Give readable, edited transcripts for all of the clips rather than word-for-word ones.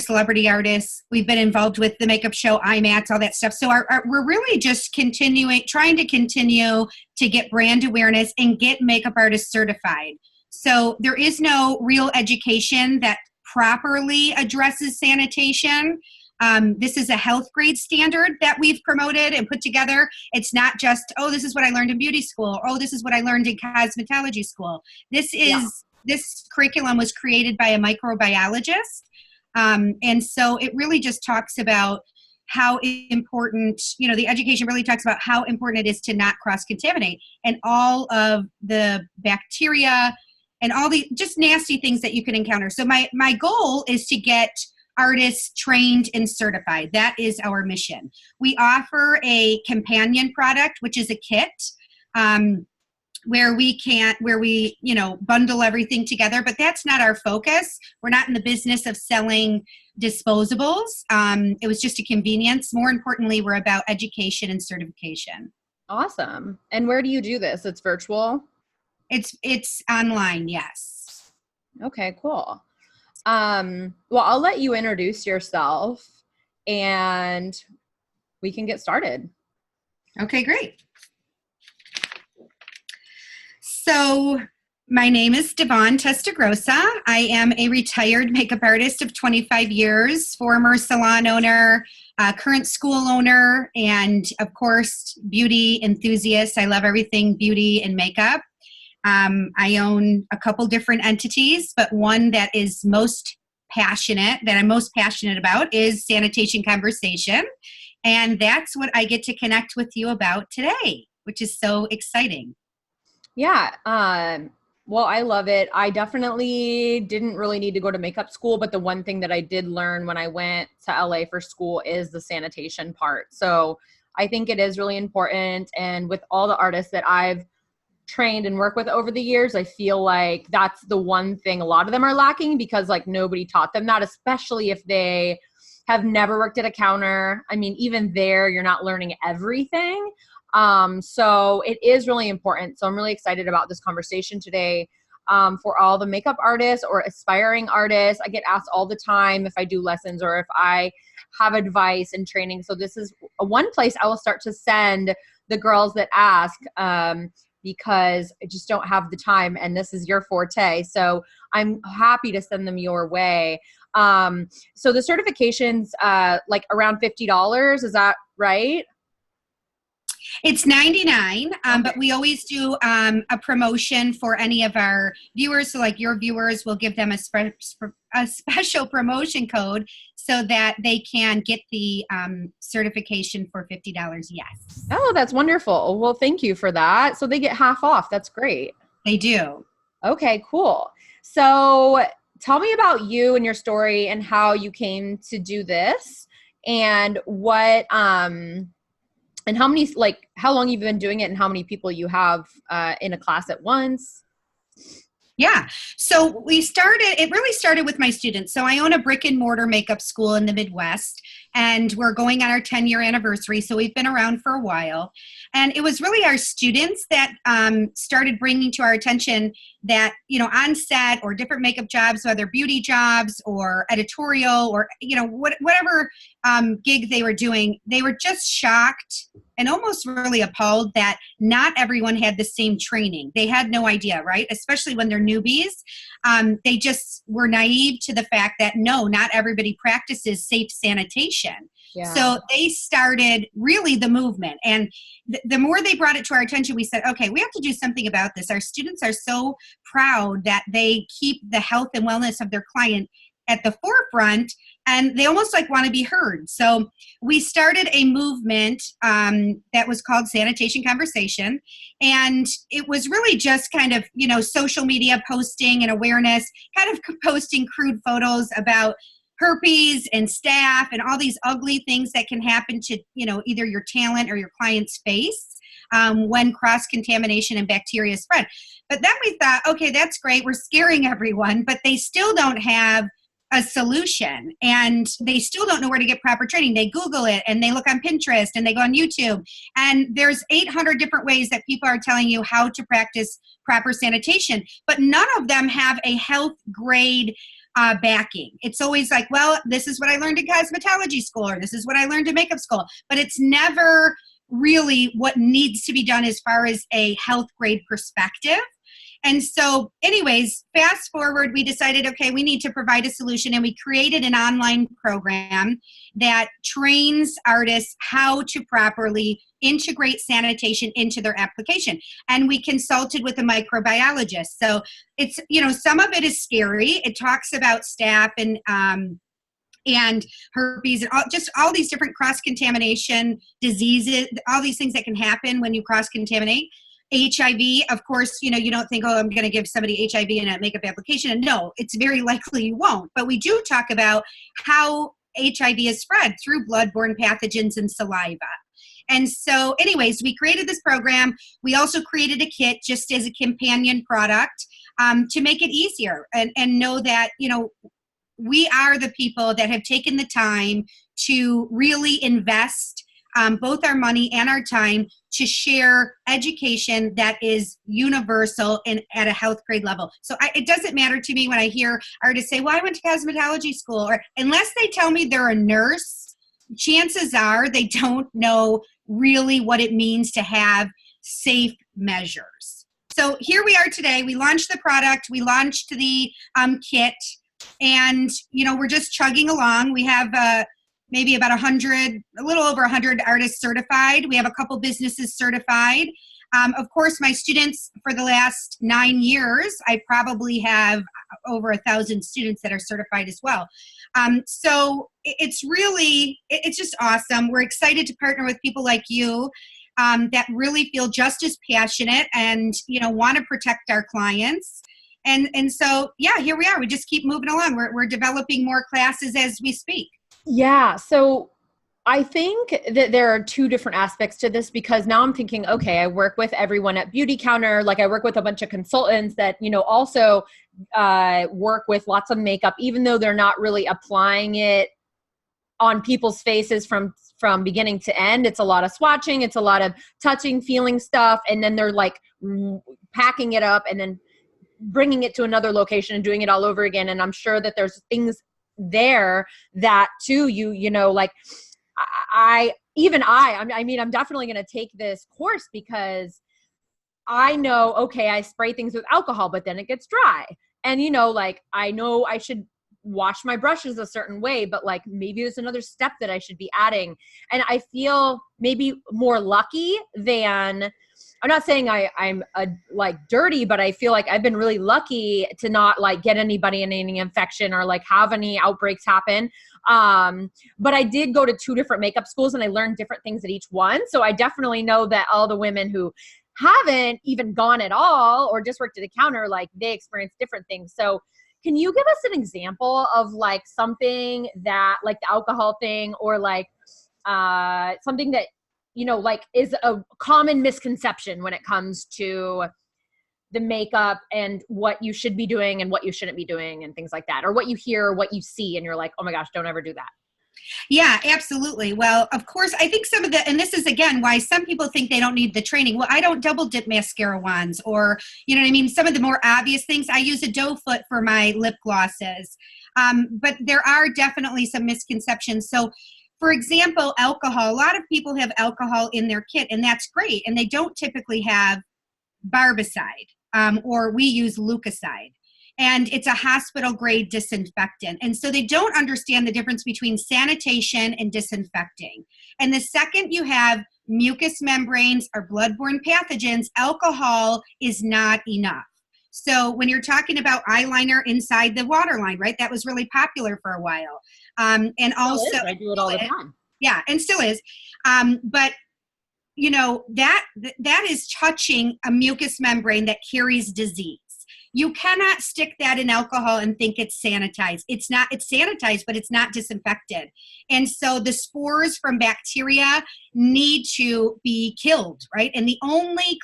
celebrity artists. We've been involved with the makeup show, IMATS, all that stuff. So we're really just trying to continue to get brand awareness and get makeup artists certified. So there is no real education that properly addresses sanitation. This is a health grade standard that we've promoted and put together. It's not just, oh, this is what I learned in beauty school. Or, oh, this is what I learned in cosmetology school. This curriculum was created by a microbiologist. And so it really just talks about how important, the education really talks about how important it is to not cross-contaminate and all of the bacteria and all the just nasty things that you can encounter. So my goal is to get artists trained and certified. That is our mission. We offer a companion product, which is a kit, where we bundle everything together, but that's not our focus. We're not in the business of selling disposables. It was just a convenience. More importantly, we're about education and certification. Awesome. And where do you do this? It's virtual? It's online, yes. Okay, cool. Well, I'll let you introduce yourself and we can get started. Okay, great. So my name is Devon Testagrossa. I am a retired makeup artist of 25 years, former salon owner, current school owner, and of course, beauty enthusiast. I love everything beauty and makeup. I own a couple different entities, but one that I'm most passionate about is Sanitation Conversation. And that's what I get to connect with you about today, which is so exciting. Yeah. Well, I love it. I definitely didn't really need to go to makeup school, but the one thing that I did learn when I went to LA for school is the sanitation part. So I think it is really important. And with all the artists that I've trained and worked with over the years, I feel like that's the one thing a lot of them are lacking because like nobody taught them that, especially if they have never worked at a counter. I mean, even there, you're not learning everything. So it is really important. So I'm really excited about this conversation today. For all the makeup artists or aspiring artists, I get asked all the time if I do lessons or if I have advice and training. So this is one place I will start to send the girls that ask, because I just don't have the time and this is your forte. So I'm happy to send them your way. So the certification's like around $50. Is that right? It's $99, but we always do a promotion for any of our viewers. So like your viewers, will give them a special promotion code so that they can get the certification for $50. Yes. Oh, that's wonderful. Well, thank you for that. So they get half off. That's great. They do. Okay, cool. So tell me about you and your story and how you came to do this and what, and how many, like, how long you've been doing it and how many people you have in a class at once? Yeah. So it really started with my students. So I own a brick and mortar makeup school in the Midwest, and we're going on our 10-year anniversary. So we've been around for a while. And it was really our students that started bringing to our attention that, on set or different makeup jobs, whether beauty jobs or editorial or, whatever gig they were doing, they were just shocked and almost really appalled that not everyone had the same training. They had no idea, right? Especially when they're newbies. They just were naive to the fact that no, not everybody practices safe sanitation. Yeah. So they started really the movement. And the more they brought it to our attention, we said, okay, we have to do something about this. Our students are so proud that they keep the health and wellness of their client at the forefront, and they almost like want to be heard. So we started a movement that was called Sanitation Conversation. And it was really just kind of, social media posting and awareness, kind of posting crude photos about herpes and staph and all these ugly things that can happen to, either your talent or your client's face when cross-contamination and bacteria spread. But then we thought, okay, that's great. We're scaring everyone, but they still don't have a solution and they still don't know where to get proper training. They Google it and they look on Pinterest and they go on YouTube, and there's 800 different ways that people are telling you how to practice proper sanitation, but none of them have a health grade backing. It's always like, well, this is what I learned in cosmetology school, or this is what I learned in makeup school, but it's never really what needs to be done as far as a health grade perspective. And so anyways, fast forward, we decided, okay, we need to provide a solution, and we created an online program that trains artists how to properly integrate sanitation into their application. And we consulted with a microbiologist. So it's, some of it is scary. It talks about staph and herpes and all these different cross-contamination diseases, all these things that can happen when you cross-contaminate. HIV, of course, you don't think, oh, I'm going to give somebody HIV in a makeup application. And no, it's very likely you won't. But we do talk about how HIV is spread through bloodborne pathogens and saliva. And so anyways, we created this program. We also created a kit just as a companion product to make it easier and know that, we are the people that have taken the time to really invest both our money and our time to share education that is universal and at a health grade level. So it doesn't matter to me when I hear artists say, well, I went to cosmetology school, or unless they tell me they're a nurse, chances are they don't know really what it means to have safe measures. So here we are today. We launched the product. We launched the kit. And, we're just chugging along. We have maybe about a little over 100 artists certified. We have a couple businesses certified. Of course, my students for the last 9 years, I probably have over 1,000 students that are certified as well. So it's just awesome. We're excited to partner with people like you that really feel just as passionate and, want to protect our clients. And so, yeah, here we are. We just keep moving along. We're developing more classes as we speak. Yeah. So I think that there are two different aspects to this, because now I'm thinking, okay, I work with everyone at Beauty Counter. Like I work with a bunch of consultants that, also work with lots of makeup, even though they're not really applying it on people's faces from beginning to end. It's a lot of swatching. It's a lot of touching, feeling stuff. And then they're like packing it up and then bringing it to another location and doing it all over again. And I'm sure that there's things there that too, like I'm definitely going to take this course because I know, okay, I spray things with alcohol, but then it gets dry. And, I know I should wash my brushes a certain way, but like maybe there's another step that I should be adding. And I feel maybe more lucky than, I'm not saying I'm dirty, but I feel like I've been really lucky to not like get anybody in any infection or like have any outbreaks happen. But I did go to 2 different makeup schools and I learned different things at each one. So I definitely know that all the women who haven't even gone at all or just worked at a counter, like they experience different things. So can you give us an example of like something that like the alcohol thing or like something that, like is a common misconception when it comes to the makeup and what you should be doing and what you shouldn't be doing and things like that, or what you hear, or what you see, and you're like, oh my gosh, don't ever do that. Yeah, absolutely. Well, of course, I think and this is again why some people think they don't need the training. Well, I don't double dip mascara wands, or, some of the more obvious things. I use a doe foot for my lip glosses. But there are definitely some misconceptions. So, for example, alcohol. A lot of people have alcohol in their kit, and that's great. And they don't typically have barbicide, or we use Lucicide. And it's a hospital grade disinfectant. And so they don't understand the difference between sanitation and disinfecting. And the second you have mucous membranes or bloodborne pathogens, alcohol is not enough. So when you're talking about eyeliner inside the waterline, right? That was really popular for a while. And also, I do it all the time. Yeah, and still is. But that is touching a mucous membrane that carries disease. You cannot stick that in alcohol and think it's sanitized. It's sanitized, but it's not disinfected. And so the spores from bacteria need to be killed, right? And the only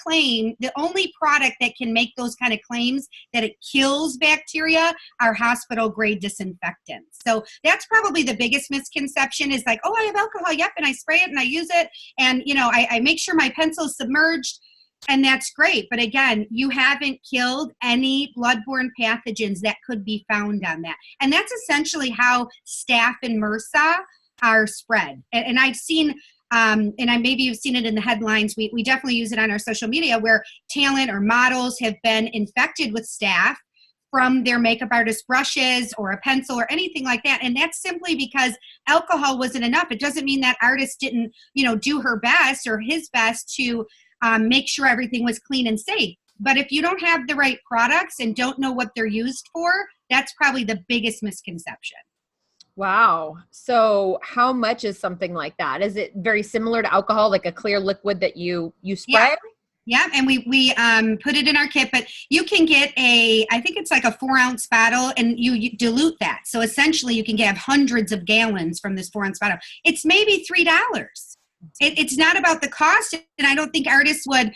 product that can make those kind of claims that it kills bacteria are hospital grade disinfectants. So that's probably the biggest misconception is like, oh, I have alcohol. Yep. And I spray it and I use it. And, I make sure my pencil is submerged. And that's great. But again, you haven't killed any bloodborne pathogens that could be found on that. And that's essentially how staph and MRSA are spread. And I've seen, maybe you've seen it in the headlines. We definitely use it on our social media where talent or models have been infected with staph from their makeup artist brushes or a pencil or anything like that. And that's simply because alcohol wasn't enough. It doesn't mean that artist didn't, do her best or his best to make sure everything was clean and safe. But if you don't have the right products and don't know what they're used for, that's probably the biggest misconception. Wow. So how much is something like that? Is it very similar to alcohol, like a clear liquid that you spray? Yeah, and we put it in our kit, but you can get I think it's like a 4-ounce bottle, and you dilute that. So essentially you can have hundreds of gallons from this 4-ounce bottle. It's maybe $3. It's not about the cost, and I don't think artists would,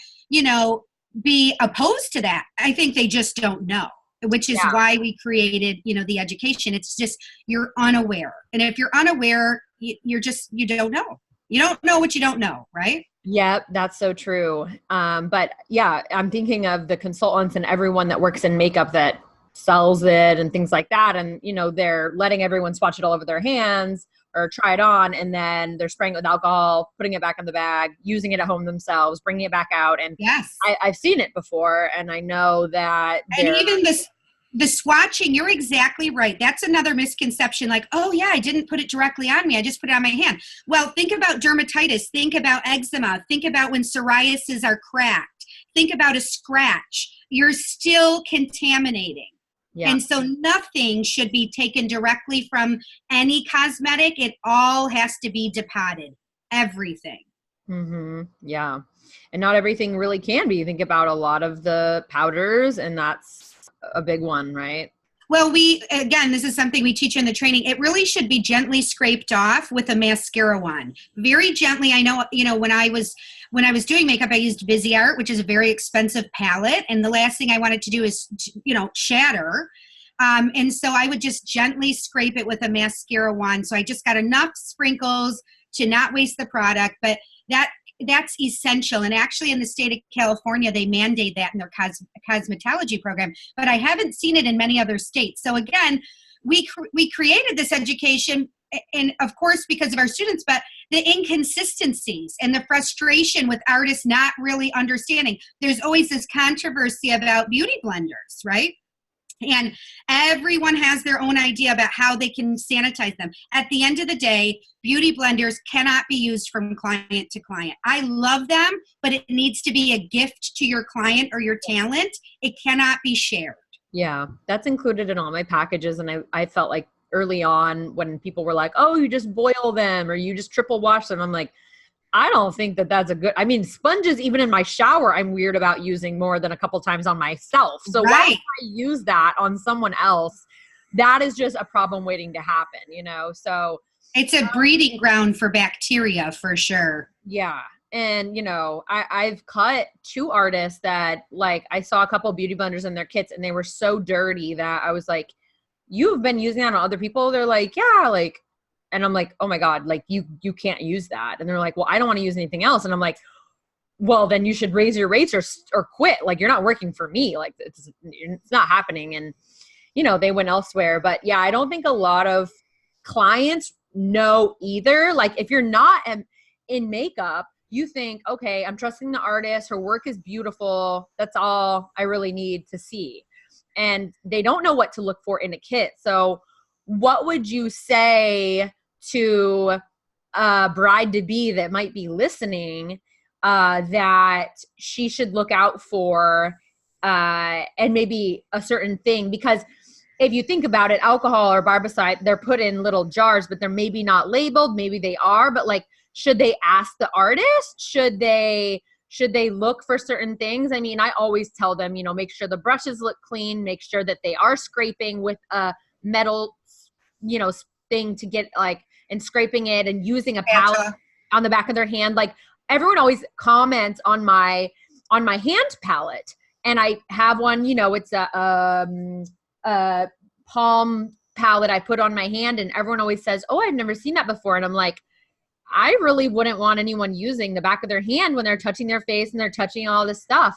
be opposed to that. I think they just don't know, which is why we created, the education. It's just you're unaware. And if you're unaware, you don't know. You don't know what you don't know, right? Yep, that's so true. But yeah, I'm thinking of the consultants and everyone that works in makeup that sells it and things like that. And, they're letting everyone swatch it all over their hands or try it on. And then they're spraying it with alcohol, putting it back in the bag, using it at home themselves, bringing it back out. And yes, I've seen it before. And I know that. And even the swatching, you're exactly right. That's another misconception. Like, oh yeah, I didn't put it directly on me. I just put it on my hand. Well, think about dermatitis. Think about eczema. Think about when psoriasis are cracked. Think about a scratch. You're still contaminating. Yeah. And so nothing should be taken directly from any cosmetic. It all has to be depotted. Everything. Mm-hmm. Yeah. And not everything really can be. You think about a lot of the powders, and that's a big one, right? Well, this is something we teach in the training. It really should be gently scraped off with a mascara wand. Very gently. I know, when I was doing makeup, I used Viseart, which is a very expensive palette. And the last thing I wanted to do is, shatter. And so I would just gently scrape it with a mascara wand. So I just got enough sprinkles to not waste the product. But that's essential. And actually in the state of California, they mandate that in their cosmetology program, but I haven't seen it in many other states. So again, we created this education, and of course, because of our students, but the inconsistencies and the frustration with artists not really understanding. There's always this controversy about beauty blenders, right? And everyone has their own idea about how they can sanitize them. At the end of the day, beauty blenders cannot be used from client to client. I love them, but it needs to be a gift to your client or your talent. It cannot be shared. Yeah, that's included in all my packages. And I felt like early on when people were like, oh, you just boil them or you just triple wash them. I'm like, I don't think that's sponges, even in my shower, I'm weird about using more than a couple times on myself. So why would I use that on someone else? That is just a problem waiting to happen, So it's a breeding ground for bacteria for sure. Yeah. And, I've cut 2 artists that I saw a couple of beauty blenders in their kits and they were so dirty that I was like, you've been using that on other people? They're like, yeah, and I'm like, oh my God, you can't use that. And they're like, well, I don't want to use anything else. And I'm like, well, then you should raise your rates or quit. You're not working for me. It's not happening. And, they went elsewhere. But yeah, I don't think a lot of clients know either. If you're not in makeup, you think, okay, I'm trusting the artist. Her work is beautiful. That's all I really need to see. And they don't know what to look for in a kit. So what would you say to a bride-to-be that might be listening that she should look out for and maybe a certain thing? Because if you think about it, alcohol or barbicide, they're put in little jars, but they're maybe not labeled. Maybe they are, but should they ask the artist? Should they look for certain things? I mean, I always tell them, make sure the brushes look clean, make sure that they are scraping with a metal, thing to get and scraping it and using a palette on the back of their hand. Everyone always comments on my hand palette, and I have one, it's a palm palette I put on my hand, and everyone always says, oh, I've never seen that before. And I'm like, I really wouldn't want anyone using the back of their hand when they're touching their face and they're touching all this stuff.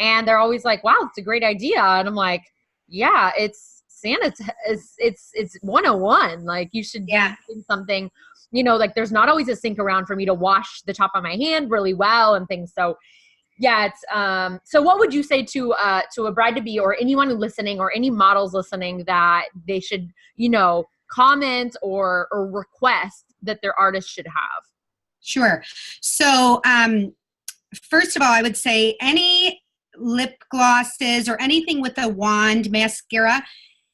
And they're always like, wow, it's a great idea. And I'm like, yeah, it's 101. Like, you should be Yeah. doing something, like there's not always a sink around for me to wash the top of my hand really well and things. So yeah, so what would you say to a bride to be, or anyone listening, or any models listening, that they should, comment or request that their artist should have? Sure. So, first of all, I would say any lip glosses or anything with a wand, mascara,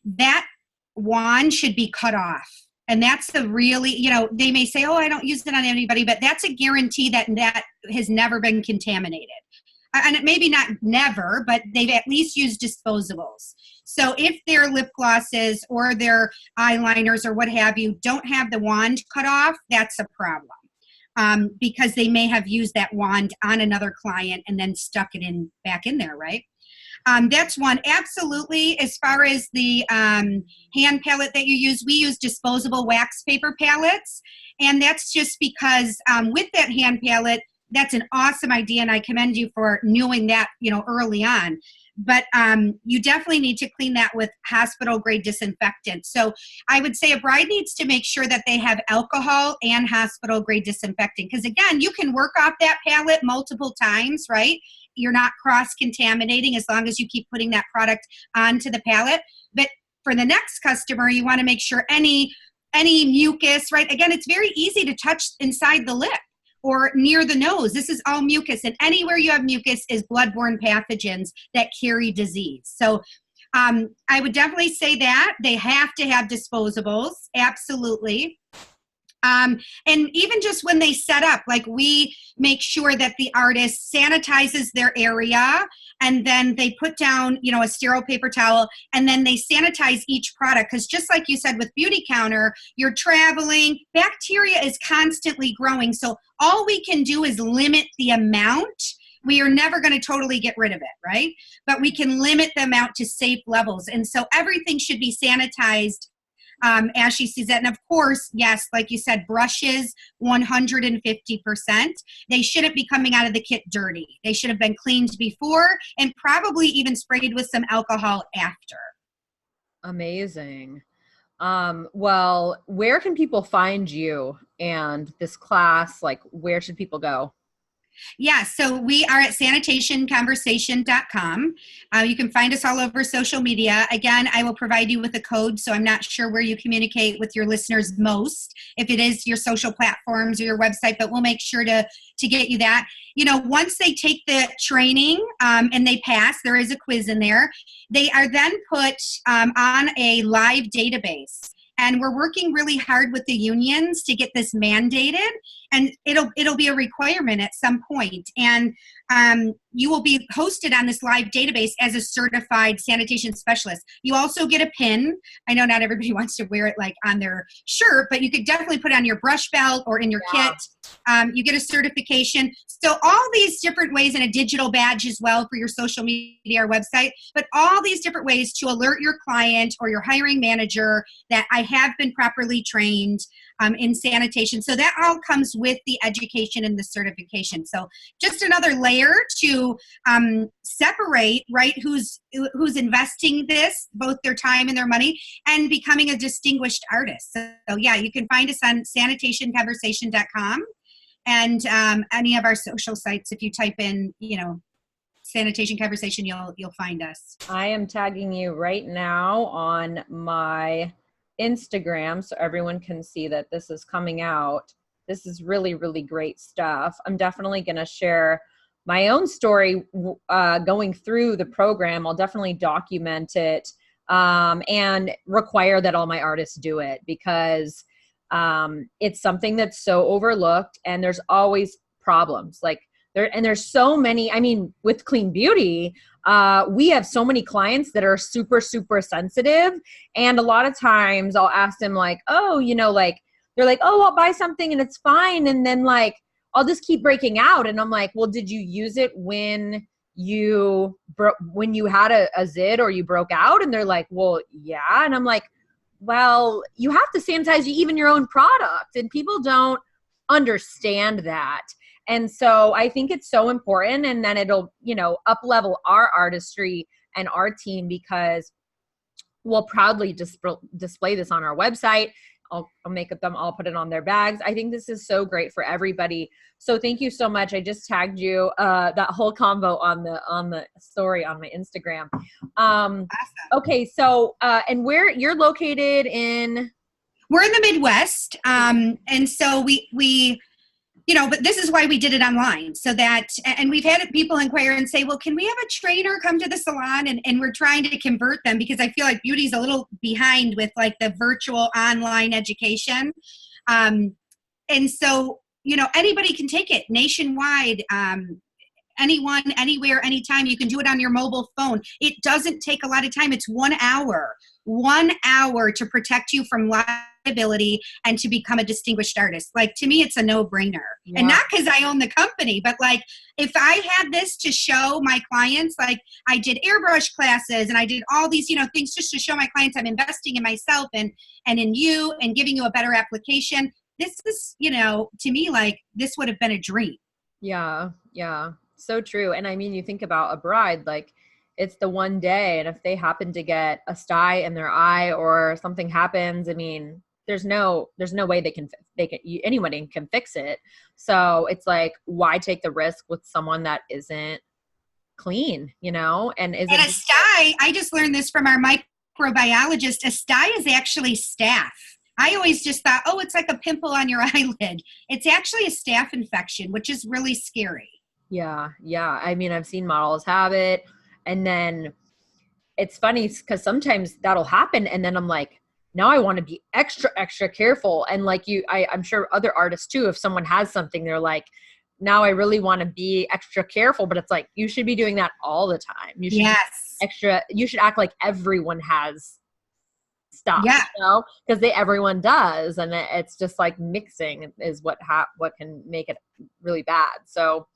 that wand should be cut off. And that's a really, they may say, oh, I don't use it on anybody, but that's a guarantee that has never been contaminated. And it maybe not never, but they've at least used disposables. So if their lip glosses or their eyeliners or what have you don't have the wand cut off, that's a problem. Because they may have used that wand on another client and then stuck it back in there, right? That's one. Absolutely. As far as the hand palette that you use, we use disposable wax paper palettes. And that's just because with that hand palette, that's an awesome idea, and I commend you for knowing that, early on. But you definitely need to clean that with hospital-grade disinfectant. So I would say a bride needs to make sure that they have alcohol and hospital-grade disinfectant. Because, again, you can work off that palette multiple times, right? You're not cross-contaminating as long as you keep putting that product onto the palette. But for the next customer, you want to make sure any mucus, right? Again, it's very easy to touch inside the lip or near the nose. This is all mucus, and anywhere you have mucus is bloodborne pathogens that carry disease. So I would definitely say that they have to have disposables, absolutely. And even just when they set up, like, we make sure that the artist sanitizes their area, and then they put down, a sterile paper towel, and then they sanitize each product. Because just like you said with Beauty Counter, you're traveling, bacteria is constantly growing. So all we can do is limit the amount. We are never going to totally get rid of it, right? But we can limit the amount to safe levels. And so everything should be sanitized as she sees it. And of course, yes, like you said, brushes, 150%. They shouldn't be coming out of the kit dirty. They should have been cleaned before and probably even sprayed with some alcohol after. Amazing. Well, where can people find you and this class? Like, where should people go? Yeah, so we are at sanitationconversation.com. You can find us all over social media. Again, I will provide you with a code, so I'm not sure where you communicate with your listeners most, if it is your social platforms or your website, but we'll make sure to get you that. Once they take the training and they pass, there is a quiz in there. They are then put on a live database. And we're working really hard with the unions to get this mandated, and it'll be a requirement at some point. And you will be hosted on this live database as a certified sanitation specialist. You also get a pin. I know not everybody wants to wear it like on their shirt, but you could definitely put it on your brush belt or in your kit. You get a certification. So all these different ways, and a digital badge as well for your social media or website, but all these different ways to alert your client or your hiring manager that I have been properly trained in sanitation. So that all comes with the education and the certification. So just another layer to separate, right, who's investing this, both their time and their money, and becoming a distinguished artist. So yeah, you can find us on sanitationconversation.com and any of our social sites. If you type in, Sanitation Conversation, you'll find us. I am tagging you right now on my Instagram so everyone can see that this is coming out. This is really, really great stuff. I'm definitely going to share my own story going through the program. I'll definitely document it and require that all my artists do it, because it's something that's so overlooked, and there's always problems. Like, there's so many. I mean, with clean beauty, we have so many clients that are super, super sensitive. And a lot of times I'll ask them like, oh, they're like, oh, I'll buy something and it's fine. And then like, I'll just keep breaking out. And I'm like, well, did you use it when you had a zit or you broke out? And they're like, well, yeah. And I'm like, well, you have to sanitize even your own product. And people don't understand that. And so I think it's so important, and then it'll, you know, up level our artistry and our team, because we'll proudly display this on our website. I'll make them all put it on their bags. I think this is so great for everybody. So thank you so much. I just tagged you that whole combo on the story on my Instagram. Okay, so and where you're located in? We're in the Midwest, and so we you know, but this is why we did it online, so that, and we've had people inquire and say, well, can we have a trainer come to the salon? And we're trying to convert them, because I feel like beauty's a little behind with like the virtual online education. And so, you know, anybody can take it nationwide. Anyone, anywhere, anytime. You can do it on your mobile phone. It doesn't take a lot of time. It's 1 hour. 1 hour to protect you from liability and to become a distinguished artist. Like, to me, it's a no-brainer. Yeah. And not because I own the company, but like, if I had this to show my clients, like I did airbrush classes and I did all these, you know, things just to show my clients I'm investing in myself and in you and giving you a better application. This is, you know, to me, like, this would have been a dream. Yeah. Yeah. So true. And I mean, you think about a bride, like, it's the one day, and if they happen to get a sty in their eye or something happens, I mean, there's no way anybody can fix it. So it's like, why take the risk with someone that isn't clean, you know? And a sty, I just learned this from our microbiologist. A sty is actually staph. I always just thought, oh, it's like a pimple on your eyelid. It's actually a staph infection, which is really scary. Yeah. Yeah. I mean, I've seen models have it. And then it's funny because sometimes that'll happen. And then I'm like, now I want to be extra, extra careful. And like I'm sure other artists too, if someone has something, they're like, now I really want to be extra careful. But it's like, you should be doing that all the time. You should you should act like everyone has stuff, you know, because everyone does. And it's just like mixing is what can make it really bad. So,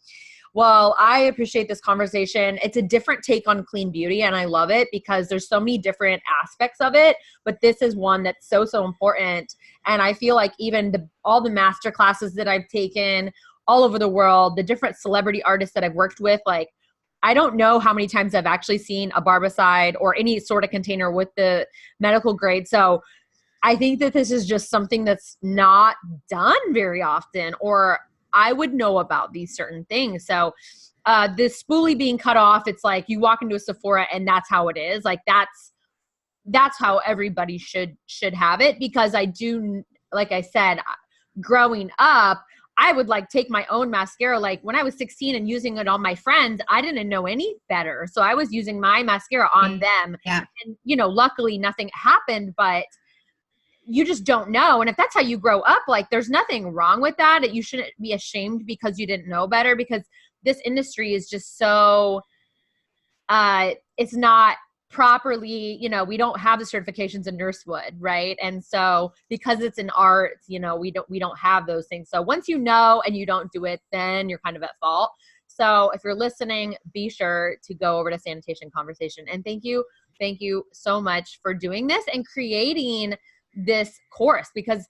well, I appreciate this conversation. It's a different take on clean beauty, and I love it because there's so many different aspects of it, but this is one that's so, so important. And I feel like even all the master classes that I've taken all over the world, the different celebrity artists that I've worked with, like, I don't know how many times I've actually seen a barbicide or any sort of container with the medical grade. So I think that this is just something that's not done very often, or I would know about these certain things. So this spoolie being cut off, it's like you walk into a Sephora and that's how it is. Like that's how everybody should have it, because I do, like I said, growing up, I would like take my own mascara. Like when I was 16 and using it on my friends, I didn't know any better. So I was using my mascara on them. Yeah. And, you know, luckily nothing happened, but you just don't know. And if that's how you grow up, like there's nothing wrong with that. You shouldn't be ashamed because you didn't know better, because this industry is just so, it's not properly, you know, we don't have the certifications in nurse would, right? And so because it's an art, you know, we don't have those things. So once you know and you don't do it, then you're kind of at fault. So if you're listening, be sure to go over to Sanitation Conversation. And thank you so much for doing this and creating this course, because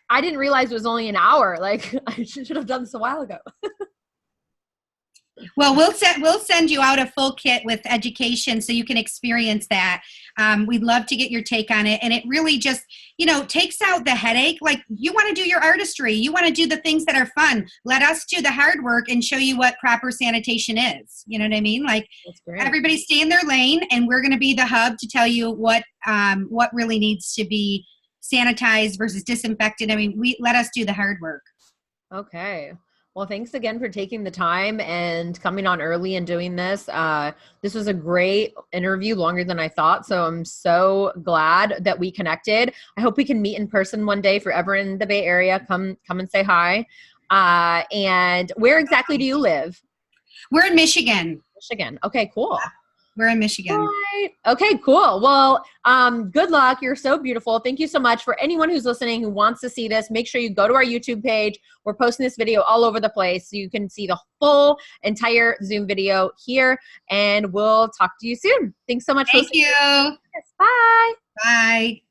I didn't realize it was only an hour. Like I should have done this a while ago. Well, we'll send you out a full kit with education so you can experience that. We'd love to get your take on it. And it really just, you know, takes out the headache. Like, you want to do your artistry. You want to do the things that are fun. Let us do the hard work and show you what proper sanitation is. You know what I mean? Like, everybody stay in their lane, and we're going to be the hub to tell you what really needs to be sanitized versus disinfected. I mean, let us do the hard work. Okay. Well, thanks again for taking the time and coming on early and doing this. This was a great interview, longer than I thought. So I'm so glad that we connected. I hope we can meet in person one day. If you're ever in the Bay Area, come and say hi. And where exactly do you live? We're in Michigan. Michigan. Okay, cool. We're in Michigan. Right. Okay, cool. Well, good luck. You're so beautiful. Thank you so much. For anyone who's listening who wants to see this, make sure you go to our YouTube page. We're posting this video all over the place so you can see the full entire Zoom video here, and we'll talk to you soon. Thanks so much. Thank you. Yes, bye. Bye.